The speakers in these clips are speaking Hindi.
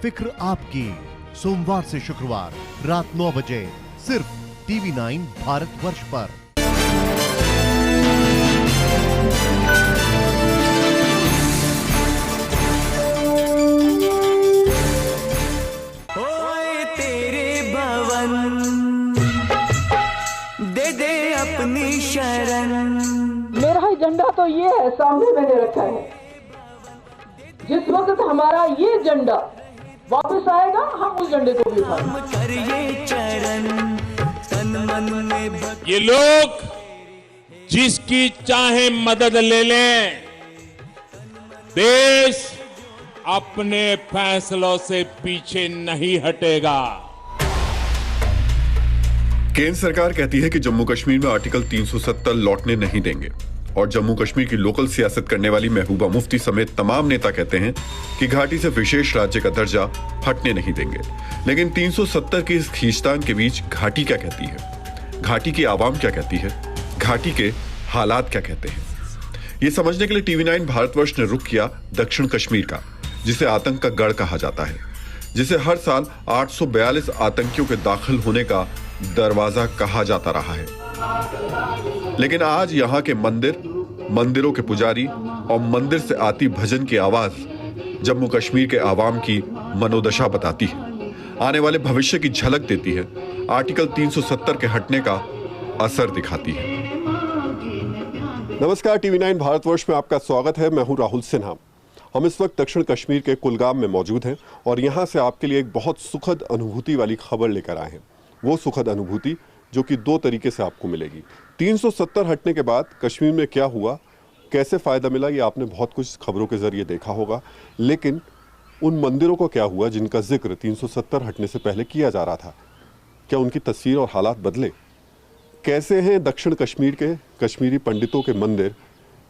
फिक्र आपकी, सोमवार से शुक्रवार रात 9 बजे सिर्फ TV9 भारतवर्ष पर। ओए तेरे भवन दे दे अपनी शरण। मेरा झंडा तो ये है, सामने मैंने रखा है। जिस वक्त हमारा ये झंडा वापस आएगा, हम उस झंडे को भी उठाएंगे। ये लोग जिसकी चाहे मदद ले लें, देश अपने फैसलों से पीछे नहीं हटेगा। केंद्र सरकार कहती है कि जम्मू कश्मीर में आर्टिकल 370 लौटने नहीं देंगे और जम्मू कश्मीर की लोकल सियासत करने वाली महबूबा मुफ्ती समेत तमाम नेता कहते हैं कि घाटी से विशेष राज्य का दर्जा हटने नहीं देंगे। लेकिन 370 के इस खींचतान के बीच घाटी क्या कहती है, घाटी की आवाम क्या कहती है, घाटी के हालात क्या कहते हैं, ये समझने के लिए TV9 भारतवर्ष ने रुख किया दक्षिण कश्मीर का, जिसे आतंक का गढ़ कहा जाता है, जिसे हर साल 842 आतंकियों के दाखिल होने का दरवाजा कहा जाता रहा है। लेकिन आज यहाँ के मंदिर, मंदिरों के पुजारी और मंदिर से आती भजन की आवाज जम्मू कश्मीर के आवाम की मनोदशा बताती है, आने वाले भविष्य की झलक देती है, आर्टिकल 370 के हटने का असर दिखाती है। नमस्कार, TV9 भारतवर्ष में आपका स्वागत है। मैं हूं राहुल सिन्हा। हम इस वक्त दक्षिण कश्मीर के कुलगाम में मौजूद हैं और यहाँ से आपके लिए एक बहुत सुखद अनुभूति वाली खबर लेकर आए हैं। वो सुखद अनुभूति जो कि दो तरीके से आपको मिलेगी। 370 हटने के बाद कश्मीर में क्या हुआ, कैसे फ़ायदा मिला, ये आपने बहुत कुछ खबरों के ज़रिए देखा होगा। लेकिन उन मंदिरों को क्या हुआ जिनका जिक्र 370 हटने से पहले किया जा रहा था? क्या उनकी तस्वीर और हालात बदले? कैसे हैं दक्षिण कश्मीर के कश्मीरी पंडितों के मंदिर?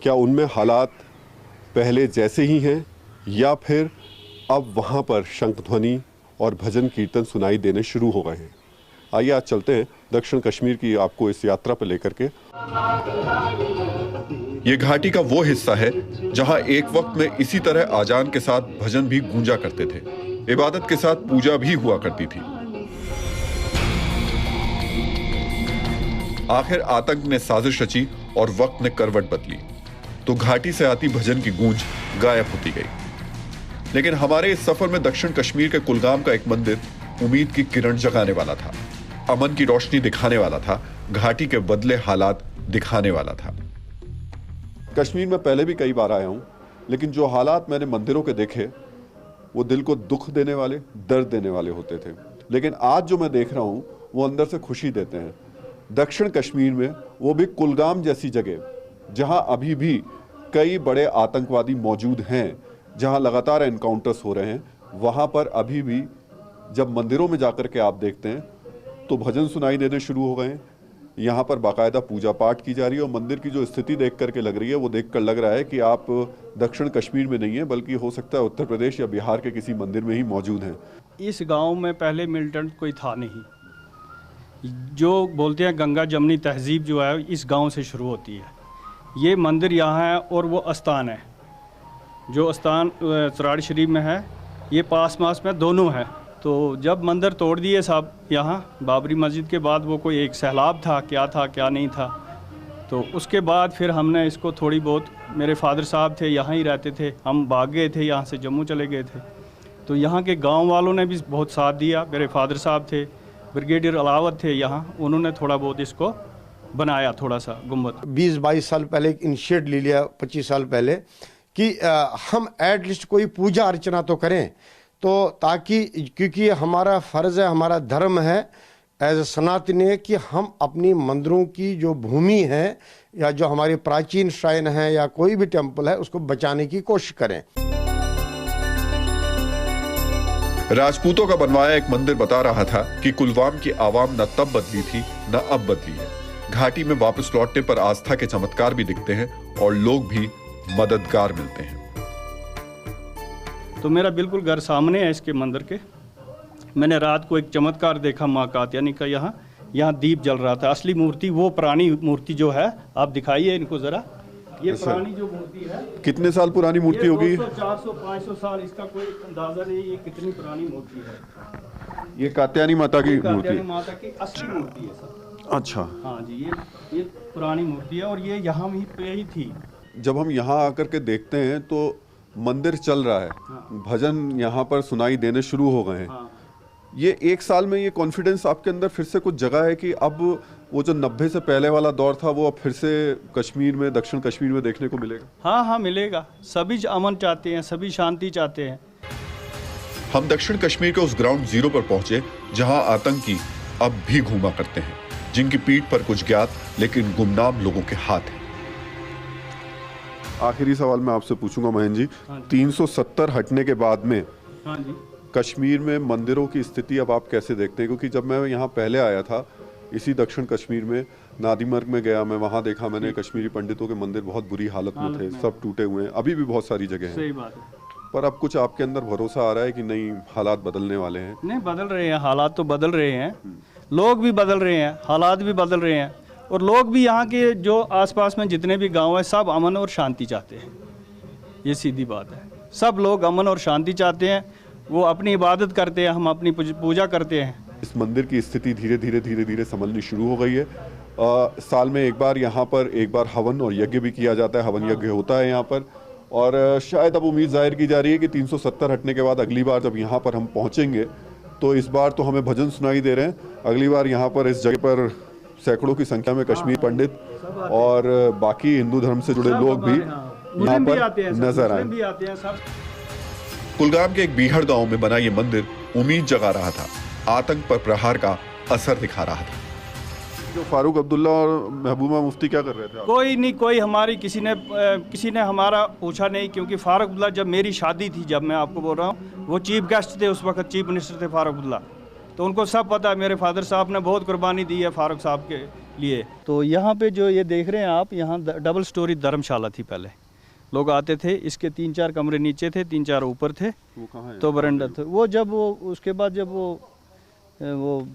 क्या उनमें हालात पहले जैसे ही हैं या फिर अब वहाँ पर शंखध्वनि और भजन कीर्तन सुनाई देने शुरू हो गए हैं? आइए आज चलते हैं दक्षिण कश्मीर की आपको इस यात्रा पर लेकर के। ये घाटी का वो हिस्सा है जहां एक वक्त में इसी तरह आजान के साथ भजन भी गूंजा करते थे, इबादत के साथ पूजा भी हुआ करती थी। आखिर आतंक ने साजिश रची और वक्त ने करवट बदली तो घाटी से आती भजन की गूंज गायब होती गई। लेकिन हमारे इस सफर में दक्षिण कश्मीर के कुलगाम का एक मंदिर उम्मीद की किरण जगाने वाला था, अमन की रोशनी दिखाने वाला था, घाटी के बदले हालात दिखाने वाला था। कश्मीर में पहले भी कई बार आया हूं, लेकिन जो हालात मैंने मंदिरों के देखे वो दिल को दुख देने वाले, दर्द देने वाले होते थे। लेकिन आज जो मैं देख रहा हूं वो अंदर से खुशी देते हैं। दक्षिण कश्मीर में, वो भी कुलगाम जैसी जगह जहां अभी भी कई बड़े आतंकवादी मौजूद हैं, जहां लगातार एनकाउंटर्स हो रहे हैं, वहां पर अभी भी जब मंदिरों में जाकर के आप देखते हैं तो भजन सुनाई देने शुरू हो गए हैं। यहाँ पर बाकायदा पूजा पाठ की जा रही है और मंदिर की जो स्थिति देख करके लग रही है वो देख कर लग रहा है कि आप दक्षिण कश्मीर में नहीं है, बल्कि हो सकता है उत्तर प्रदेश या बिहार के किसी मंदिर में ही मौजूद हैं। इस गांव में पहले मिलिटेंट कोई था नहीं। जो बोलते हैं गंगा जमनी तहजीब जो है इस गांव से शुरू होती है। ये मंदिर यहाँ है और वो अस्तान है, जो अस्तान सराड़ शरीफ में है, ये पास में दोनों है। तो जब मंदिर तोड़ दिए साहब यहाँ बाबरी मस्जिद के बाद, वो कोई एक सैलाब था क्या नहीं था, तो उसके बाद फिर हमने इसको थोड़ी बहुत, मेरे फादर साहब थे यहाँ ही रहते थे, हम भाग गए थे यहाँ से, जम्मू चले गए थे, तो यहाँ के गांव वालों ने भी बहुत साथ दिया। मेरे फादर साहब थे, ब्रिगेडियर अलावत थे यहाँ, उन्होंने थोड़ा बहुत इसको बनाया, थोड़ा सा गुम्बद। 20-22 साल पहले इनिशिएट ले लिया, 25 साल पहले, कि हम एटलीस्ट कोई पूजा अर्चना तो करें, तो ताकि, क्योंकि हमारा फ़र्ज़ है, हमारा धर्म है एज ए सनातनी कि हम अपनी मंदिरों की जो भूमि है या जो हमारे प्राचीन श्राइन है या कोई भी टेम्पल है उसको बचाने की कोशिश करें। राजपूतों का बनवाया एक मंदिर बता रहा था कि कुलगाम की आवाम न तब बदली थी न अब बदली है। घाटी में वापस लौटने पर आस्था के चमत्कार भी दिखते हैं और लोग भी मददगार मिलते हैं। तो मेरा बिल्कुल घर सामने है इसके मंदिर के। मैंने रात को एक चमत्कार देखा, माँ कात्यायनी का यहाँ दीप जल रहा था। असली मूर्ति वो पुरानी मूर्ति जो है, आप दिखाइए इनको ज़रा, ये अच्छा। पुरानी जो मूर्ति है, कितने साल पुरानी मूर्ति ये होगी? 200, 400, 500 साल, इसका कोई अंदाजा नहीं ये कितनी पुरानी मूर्ति है। ये कात्यायनी माता की कात्यायनी मूर्ति। माता की असली मूर्ति है सर। अच्छा, हाँ जी, ये पुरानी मूर्ति है और ये यहाँ ही पे ही थी। जब हम यहाँ आकर के देखते हैं तो मंदिर चल रहा है, भजन यहाँ पर सुनाई देने शुरू हो गए हैं। हाँ। ये एक साल में ये कॉन्फिडेंस आपके अंदर फिर से कुछ जगह है कि अब वो जो 90 से पहले वाला दौर था वो अब फिर से कश्मीर में, दक्षिण कश्मीर में देखने को मिलेगा? हाँ हाँ मिलेगा। सभी अमन चाहते हैं, सभी शांति चाहते हैं। हम दक्षिण कश्मीर के उस ग्राउंड जीरो पर पहुंचे जहां आतंकी अब भी घूमा करते हैं, जिनकी पीठ पर कुछ ज्ञात लेकिन गुमनाम लोगों के हाथ हैं। आखिरी सवाल मैं आपसे पूछूंगा महेंद्र जी, 370 हटने के बाद में हाँ जी, कश्मीर में मंदिरों की स्थिति अब आप कैसे देखते हैं? क्योंकि जब मैं यहाँ पहले आया था इसी दक्षिण कश्मीर में, नादीमर्ग में गया मैं, वहाँ देखा मैंने कश्मीरी पंडितों के मंदिर बहुत बुरी हालत में थे, सब टूटे हुए हैं, अभी भी बहुत सारी जगह हैं। सही बात है। पर अब कुछ आपके अंदर भरोसा आ रहा है कि नहीं, हालात बदलने वाले हैं? नहीं, बदल रहे हैं, हालात तो बदल रहे हैं, लोग भी बदल रहे हैं, हालात भी बदल रहे हैं, और लोग भी यहाँ के जो आसपास में जितने भी गांव हैं सब अमन और शांति चाहते हैं। ये सीधी बात है, सब लोग अमन और शांति चाहते हैं, वो अपनी इबादत करते हैं, हम अपनी पूजा करते हैं। इस मंदिर की स्थिति धीरे धीरे संभलनी शुरू हो गई है। साल में एक बार यहाँ पर एक बार हवन और यज्ञ भी किया जाता है, हवन यज्ञ होता है यहाँ पर, और शायद अब उम्मीद जाहिर की जा रही है कि 370 हटने के बाद अगली बार जब यहाँ पर हम पहुँचेंगे तो इस बार तो हमें भजन सुनाई दे रहे हैं, अगली बार यहाँ पर इस जगह पर सैकड़ों की संख्या में कश्मीर पंडित और बाकी हिंदू धर्म से जुड़े लोग भी यहाँ पर नजर आए। कुलगाम के एक बीहड़ गांव में बना ये मंदिर उम्मीद जगा रहा था, आतंक पर प्रहार का असर दिखा रहा था। जो फारूक अब्दुल्ला और महबूबा मुफ्ती क्या कर रहे थे? कोई नहीं, कोई हमारी किसी ने हमारा पूछा नहीं, क्योंकि फारूक अब्दुल्ला, जब मेरी शादी थी, जब मैं आपको बोल रहा हूँ, वो चीफ गेस्ट थे, उस वक्त चीफ मिनिस्टर थे फारूक अब्दुल्ला, तो उनको सब पता है। मेरे फादर साहब ने बहुत कुर्बानी दी है फारूक साहब के लिए। तो यहाँ पे जो ये देख रहे हैं आप, यहाँ डबल स्टोरी धर्मशाला थी, पहले लोग आते थे, इसके 3-4 कमरे नीचे थे, 3-4 ऊपर थे, वो कहाँ है? तो बरंडा था वो। जब वो उसके बाद जब वो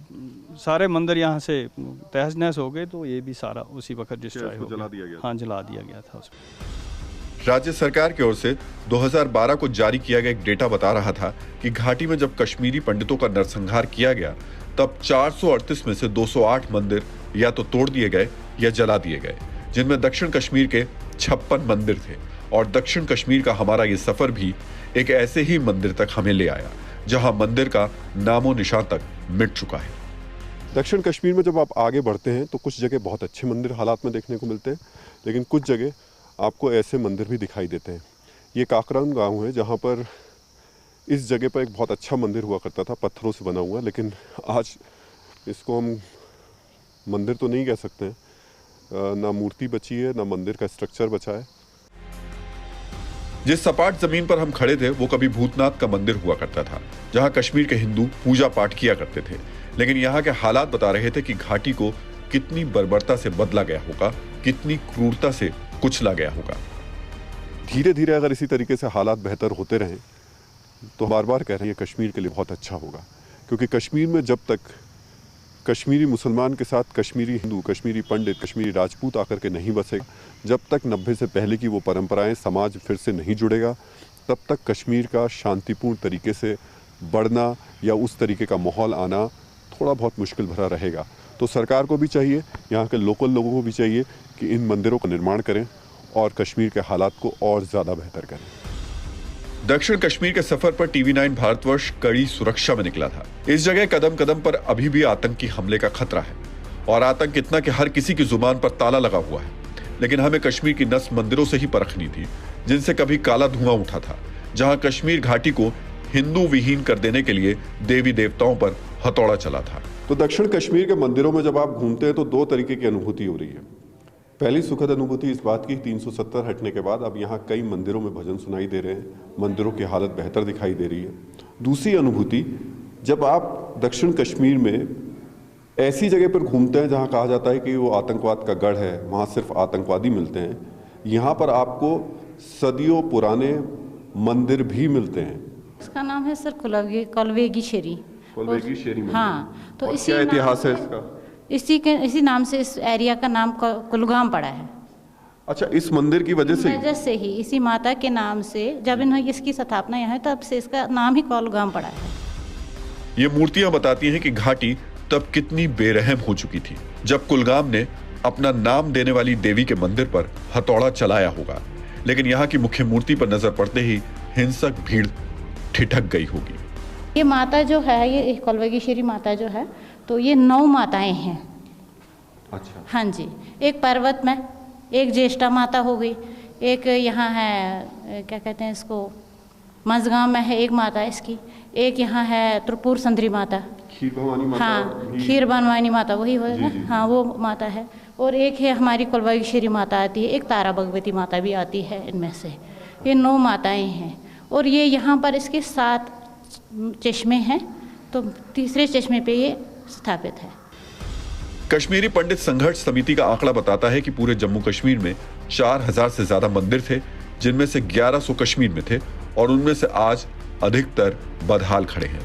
सारे मंदिर यहाँ से तहस नहस हो गए, तो ये भी सारा उसी वक्त डिस्ट्रॉय हो जला दिया गया? हाँ, जला दिया गया था उसको। राज्य सरकार की ओर से 2012 को जारी किया गया एक डेटा बता रहा था कि घाटी में जब कश्मीरी पंडितों का नरसंहार किया गया तब 438 में से 208 मंदिर या तो तोड़ दिए गए या जला दिए गए, जिनमें दक्षिण कश्मीर के 56 मंदिर थे। और दक्षिण कश्मीर का हमारा ये सफर भी एक ऐसे ही मंदिर तक हमें ले आया जहां मंदिर का नामो निशान तक मिट चुका है। दक्षिण कश्मीर में जब आप आगे बढ़ते हैं तो कुछ जगह बहुत अच्छे मंदिर हालात में देखने को मिलते हैं, लेकिन कुछ जगह आपको ऐसे मंदिर भी दिखाई देते हैं। ये काकरान गांव है जहां पर इस जगह पर एक बहुत अच्छा मंदिर हुआ करता था, पत्थरों से बना हुआ, लेकिन आज इसको हम मंदिर तो नहीं कह सकते हैं, ना मूर्ति बची है ना मंदिर का स्ट्रक्चर बचा है। जिस सपाट जमीन पर हम खड़े थे वो कभी भूतनाथ का मंदिर हुआ करता था, जहां कश्मीर के हिंदू पूजा पाठ किया करते थे, लेकिन यहाँ के हालात बता रहे थे कि घाटी को कितनी बर्बरता से बदला गया होगा, कितनी क्रूरता से कुचला गया होगा। धीरे धीरे अगर इसी तरीके से हालात बेहतर होते रहें तो बार बार कह रहे हैं कश्मीर के लिए बहुत अच्छा होगा, क्योंकि कश्मीर में जब तक कश्मीरी मुसलमान के साथ कश्मीरी हिंदू, कश्मीरी पंडित, कश्मीरी राजपूत आकर के नहीं बसेगा, जब तक 90 से पहले की वो परंपराएं समाज फिर से नहीं जुड़ेगा, तब तक कश्मीर का शांतिपूर्ण तरीके से बढ़ना या उस तरीके का माहौल आना थोड़ा बहुत मुश्किल भरा रहेगा। तो सरकार को भी चाहिए, यहाँ के लोकल लोगों को भी चाहिए कि इन मंदिरों का निर्माण करें और कश्मीर के हालात को और ज़्यादा बेहतर करें। दक्षिण कश्मीर के सफर पर TV9 भारतवर्ष कड़ी सुरक्षा में निकला था। इस जगह कदम कदम पर अभी भी आतंकी हमले का खतरा है, और आतंक इतना कि हर किसी की जुबान पर ताला लगा हुआ है। लेकिन हमें कश्मीर की नस मंदिरों से ही परखनी थी, जिनसे कभी काला धुआं उठा था, जहां कश्मीर घाटी को हिंदू विहीन कर देने के लिए देवी देवताओं पर हथौड़ा चला था। तो दक्षिण कश्मीर के मंदिरों में जब आप घूमते हैं तो दो तरीके की अनुभूति हो रही है। पहली सुखद अनुभूति इस बात की 370 हटने के बाद अब यहाँ कई मंदिरों में भजन सुनाई दे रहे हैं, मंदिरों की हालत बेहतर दिखाई दे रही है। दूसरी अनुभूति, जब आप दक्षिण कश्मीर में ऐसी जगह पर घूमते हैं जहाँ कहा जाता है कि वो आतंकवाद का गढ़ है, वहाँ सिर्फ आतंकवादी मिलते हैं, यहाँ पर आपको सदियों पुराने मंदिर भी मिलते हैं। इसका नाम है सर कलवेगी शेरी। कलवेगी शेरी मंदिर। हाँ, तो इसी क्या इतिहास है इसका? इसी नाम से इस एरिया का नाम कुलगाम पड़ा है। अच्छा, इस मंदिर की वजह से ही इसी माता के नाम से जब इन्होंने इसकी स्थापना यहाँ तब से इसका नाम ही कोलगाम पड़ा है। ये मूर्तियां बताती हैं कि घाटी तब कितनी बेरहम हो चुकी थी जब कुलगाम ने अपना नाम देने वाली देवी के मंदिर पर हथौड़ा चलाया होगा, लेकिन यहाँ की मुख्य मूर्ति पर नजर पड़ते ही हिंसक भीड़ ठिठक गई होगी। ये माता जो है, ये कौलवेगीश्वरी माता जो है, तो ये 9 माताएं हैं। अच्छा। हाँ जी, एक पर्वत में, एक ज्येष्ठा माता हो गई, एक यहाँ है क्या कहते हैं इसको, मझगांव में है एक माता इसकी, एक यहाँ है त्रिपुर सुंदरी माता, खीर भवानी माता। हाँ, खीर भवानी माता वही हो ना, हाँ वो माता है। और एक है हमारी कौलवेगीश्वरी माता आती है, एक तारा भगवती माता भी आती है। इनमें से ये 9 माताएं हैं। और ये यहाँ पर इसके 7 चश्मे हैं, तो तीसरे चश्मे पे ये स्थापित है। कश्मीरी पंडित संघर्ष समिति का आंकड़ा बताता है कि पूरे जम्मू कश्मीर में 4000 से ज्यादा मंदिर थे, जिनमें से 1100 कश्मीर में थे और उनमें से आज अधिकतर बदहाल खड़े हैं।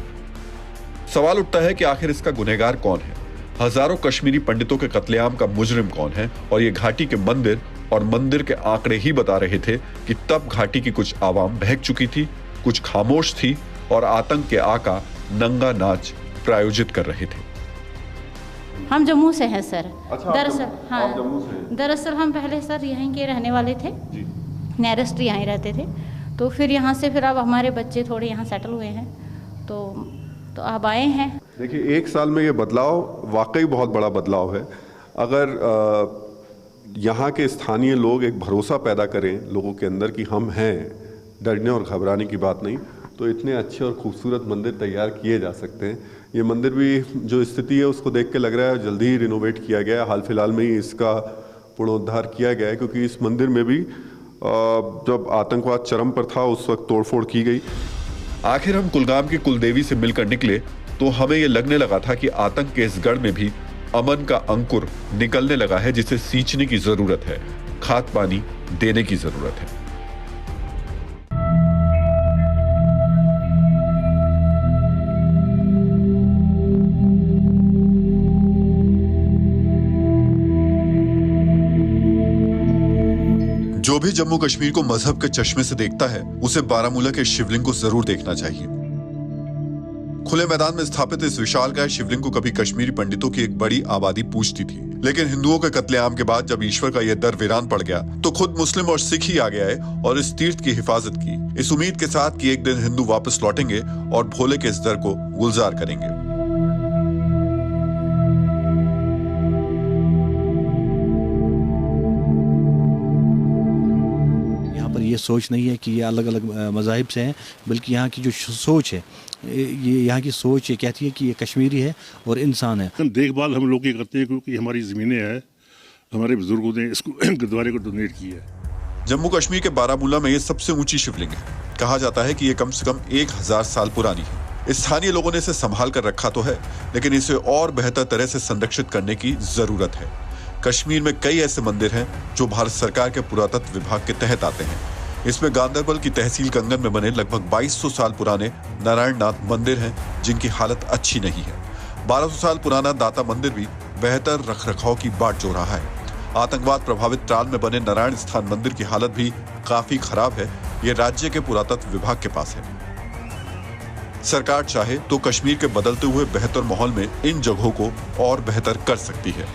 सवाल उठता है कि आखिर इसका गुनहगार कौन है? हजारों कश्मीरी पंडितों के कत्लेआम का मुजरिम कौन है? और ये घाटी के मंदिर और मंदिर के आंकड़े ही बता रहे थे कि तब घाटी की कुछ आवाम बहक चुकी थी, कुछ खामोश थी और आतंक के आका नंगा नाच प्रायोजित कर रहे थे। हम जम्मू से हैं सर। अच्छा, दरअसल हाँ, आप जम्मू से हैं? दरअसल हम पहले सर यहीं के रहने वाले थे, नियरेस्ट यहीं रहते थे। तो फिर यहाँ से फिर अब हमारे बच्चे थोड़े यहाँ सेटल हुए हैं, तो अब आए हैं। देखिए, 1 साल में ये बदलाव वाकई बहुत बड़ा बदलाव है। अगर यहाँ के स्थानीय लोग एक भरोसा पैदा करें लोगों के अंदर कि हम हैं, डरने और घबराने की बात नहीं, तो इतने अच्छे और खूबसूरत मंदिर तैयार किए जा सकते हैं। ये मंदिर भी जो स्थिति है उसको देख के लग रहा है जल्दी ही रिनोवेट किया गया है। हाल फिलहाल में ही इसका पुनरुद्धार किया गया है, क्योंकि इस मंदिर में भी जब आतंकवाद चरम पर था उस वक्त तोड़फोड़ की गई। आखिर हम कुलगाम की कुलदेवी से मिलकर निकले तो हमें यह लगने लगा था कि आतंक के इस गढ़ में भी अमन का अंकुर निकलने लगा है, जिसे सींचने की जरूरत है, खाद पानी देने की जरूरत है। जो भी जम्मू कश्मीर को मजहब के चश्मे से देखता है, उसे बारामूला के शिवलिंग को जरूर देखना चाहिए। खुले मैदान में स्थापित इस विशालकाय शिवलिंग को कभी कश्मीरी पंडितों की एक बड़ी आबादी पूजती थी, लेकिन हिंदुओं के कत्लेआम के बाद जब ईश्वर का यह दर वीरान पड़ गया, तो खुद मुस्लिम और सिख ही आगे आए और इस तीर्थ की हिफाजत की, इस उम्मीद के साथ कि एक दिन हिंदू वापस लौटेंगे और भोले के इस दर को गुलजार करेंगे। ये सोच नहीं है कि ये अलग अलग मज़ाहिब से हैं, बल्कि यहाँ की जो सोच है, ये यहाँ की सोच ये कहती है कि ये कश्मीरी है और इंसान है। देखभाल हम लोग ये करते हैं क्योंकि हमारी ज़मीनें हैं, हमारे बुजुर्गों ने इसको गुरुद्वारे को डोनेट किया है। जम्मू कश्मीर के बारामूला में ये सबसे ऊंची शिवलिंग है। कहा जाता है कि ये कम से कम 1000 साल पुरानी है। स्थानीय लोगों ने इसे संभाल कर रखा तो है, लेकिन इसे और बेहतर तरह से संरक्षित करने की जरूरत है। कश्मीर में कई ऐसे मंदिर हैं जो भारत सरकार के पुरातत्व विभाग के तहत आते हैं। इसमें गांदरबल की तहसील कंगन में बने लगभग 2200 साल पुराने नारायणनाथ मंदिर हैं, जिनकी हालत अच्छी नहीं है। 1200 साल पुराना दाता मंदिर भी बेहतर रखरखाव की बाट जो रहा है। आतंकवाद प्रभावित ट्राल में बने नारायण स्थान मंदिर की हालत भी काफी खराब है। ये राज्य के पुरातत्व विभाग के पास है। सरकार चाहे तो कश्मीर के बदलते हुए बेहतर माहौल में इन जगहों को और बेहतर कर सकती है।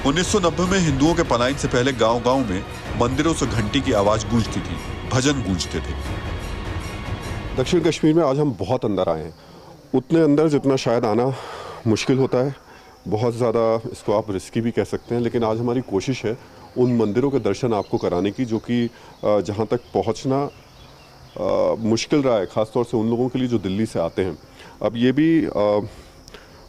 उन्नीस 1990 में हिंदुओं के पलायन से पहले गांव-गांव में मंदिरों से घंटी की आवाज गूंजती थी, भजन गूंजते थे। दक्षिण कश्मीर में आज हम बहुत अंदर आए हैं, उतने अंदर जितना शायद आना मुश्किल होता है। बहुत ज़्यादा इसको आप रिस्की भी कह सकते हैं, लेकिन आज हमारी कोशिश है उन मंदिरों के दर्शन आपको कराने की जो कि जहाँ तक पहुँचना मुश्किल रहा है, ख़ासतौर से उन लोगों के लिए जो दिल्ली से आते हैं। अब ये भी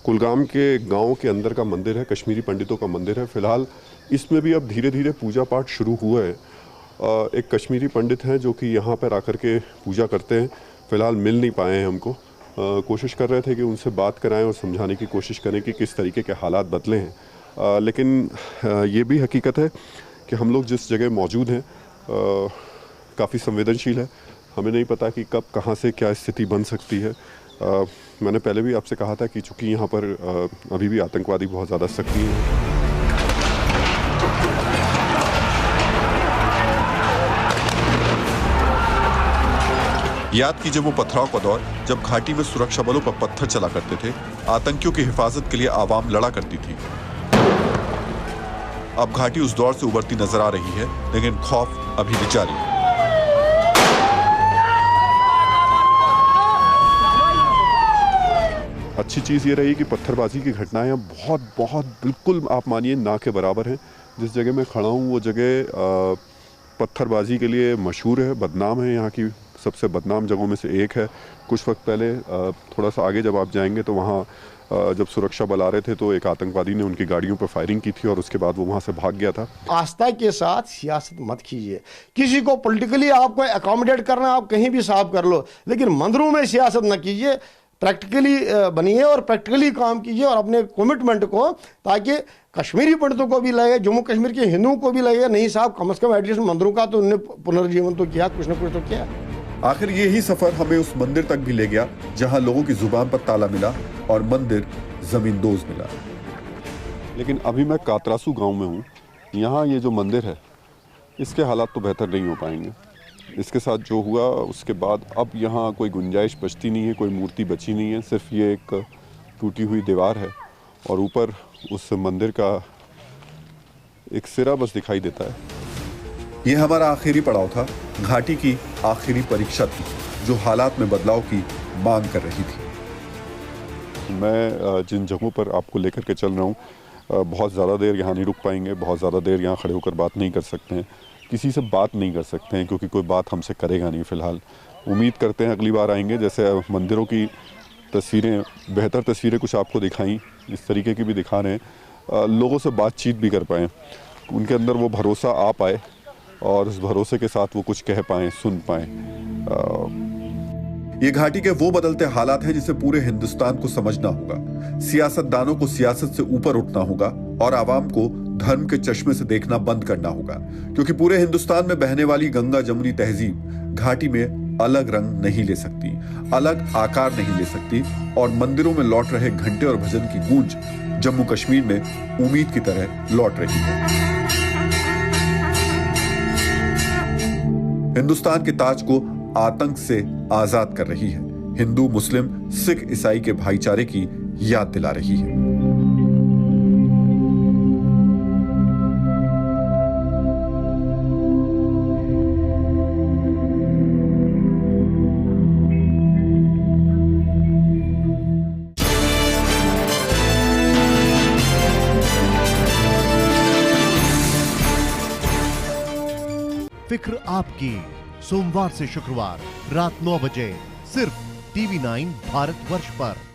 कुलगाम के गांव के अंदर का मंदिर है, कश्मीरी पंडितों का मंदिर है। फ़िलहाल इसमें भी अब धीरे धीरे पूजा पाठ शुरू हुआ है। एक कश्मीरी पंडित हैं जो कि यहाँ पर आकर के पूजा करते हैं, फ़िलहाल मिल नहीं पाए हैं हमको। कोशिश कर रहे थे कि उनसे बात कराएं और समझाने की कोशिश करें कि किस तरीके के हालात बदले हैं। लेकिन ये भी हकीकत है कि हम लोग जिस जगह मौजूद हैं काफ़ी संवेदनशील है। हमें नहीं पता कि कब कहाँ से क्या स्थिति बन सकती है। मैंने पहले भी आपसे कहा था कि चूँकि यहाँ पर अभी भी आतंकवादी बहुत ज़्यादा सक्रिय हैं। याद कीजिए वो पथराव का दौर जब घाटी में सुरक्षा बलों पर पत्थर चला करते थे, आतंकियों की हिफाजत के लिए आवाम लड़ा करती थी। अब घाटी उस दौर से उभरती नजर आ रही है, लेकिन खौफ अभी भी जारी है। अच्छी चीज़ ये रही कि पत्थरबाजी की घटनाएं बहुत बहुत बिल्कुल आप मानिए ना के बराबर हैं। जिस जगह मैं खड़ा हूँ वो जगह पत्थरबाजी के लिए मशहूर है, बदनाम है, यहाँ की सबसे बदनाम जगहों में से एक है। कुछ वक्त पहले थोड़ा सा आगे जब आप जाएंगे तो वहाँ जब सुरक्षा बल आ रहे थे तो एक आतंकवादी ने उनकी गाड़ियों पर फायरिंग की थी और उसके बाद वो वहाँ से भाग गया था। आस्था के साथ सियासत मत कीजिए। किसी को पॉलिटिकली आपको अकोमोडेट करना, आप कहीं भी साफ कर लो, लेकिन मंदिरों में सियासत न कीजिए। प्रैक्टिकली बनिए और प्रैक्टिकली काम कीजिए और अपने कमिटमेंट को, ताकि कश्मीरी पंडितों को भी लगे, जम्मू कश्मीर के हिंदुओं को भी लगे नहीं साहब, कम से कम एटलीस्ट मंदिरों का तो उन्होंने पुनर्जीवन तो किया, कुछ न कुछ तो किया। आखिर यही सफर हमें उस मंदिर तक भी ले गया जहां लोगों की जुबान पर ताला मिला और मंदिर जमींदोज मिला। लेकिन अभी मैं कातरासू गांव में हूँ। यहाँ ये जो मंदिर है इसके हालात तो बेहतर नहीं हो पाएंगे। इसके साथ जो हुआ उसके बाद अब यहाँ कोई गुंजाइश बचती नहीं है, कोई मूर्ति बची नहीं है, सिर्फ ये एक टूटी हुई दीवार है और ऊपर उस मंदिर का एक सिरा बस दिखाई देता है। ये हमारा आखिरी पड़ाव था, घाटी की आखिरी परीक्षा थी जो हालात में बदलाव की मांग कर रही थी। मैं जिन जगहों पर आपको लेकर के चल रहा हूँ, बहुत ज़्यादा देर यहाँ नहीं रुक पाएंगे, बहुत ज़्यादा देर यहाँ खड़े होकर बात नहीं कर सकते हैं, किसी से बात नहीं कर सकते हैं क्योंकि कोई बात हमसे करेगा नहीं फ़िलहाल। उम्मीद करते हैं अगली बार आएंगे, जैसे मंदिरों की तस्वीरें, बेहतर तस्वीरें कुछ आपको दिखाई, इस तरीके की भी दिखा रहे हैं, लोगों से बातचीत भी कर पाएँ, उनके अंदर वो भरोसा आ पाए और उस भरोसे के साथ वो कुछ कह पाएँ, सुन पाएँ। ये घाटी के वो बदलते हालात हैं जिसे पूरे हिंदुस्तान को समझना होगा। सियासतदानों को सियासत से ऊपर उठना होगा और आवाम को धर्म के चश्मे से देखना बंद करना होगा, क्योंकि पूरे हिंदुस्तान में बहने वाली गंगा जमुनी तहजीब घाटी में अलग रंग नहीं ले सकती, अलग आकार नहीं ले सकती और मंदिरों में लौट रहे घंटे और भजन की गूंज जम्मू कश्मीर में उम्मीद की तरह लौट रही है। हिंदुस्तान के ताज को आतंक से आजाद कर रही है, हिंदू मुस्लिम सिख ईसाई के भाईचारे की याद दिला रही है। फिक्र आपकी, सोमवार से शुक्रवार रात 9 बजे सिर्फ TV9 भारतवर्ष पर।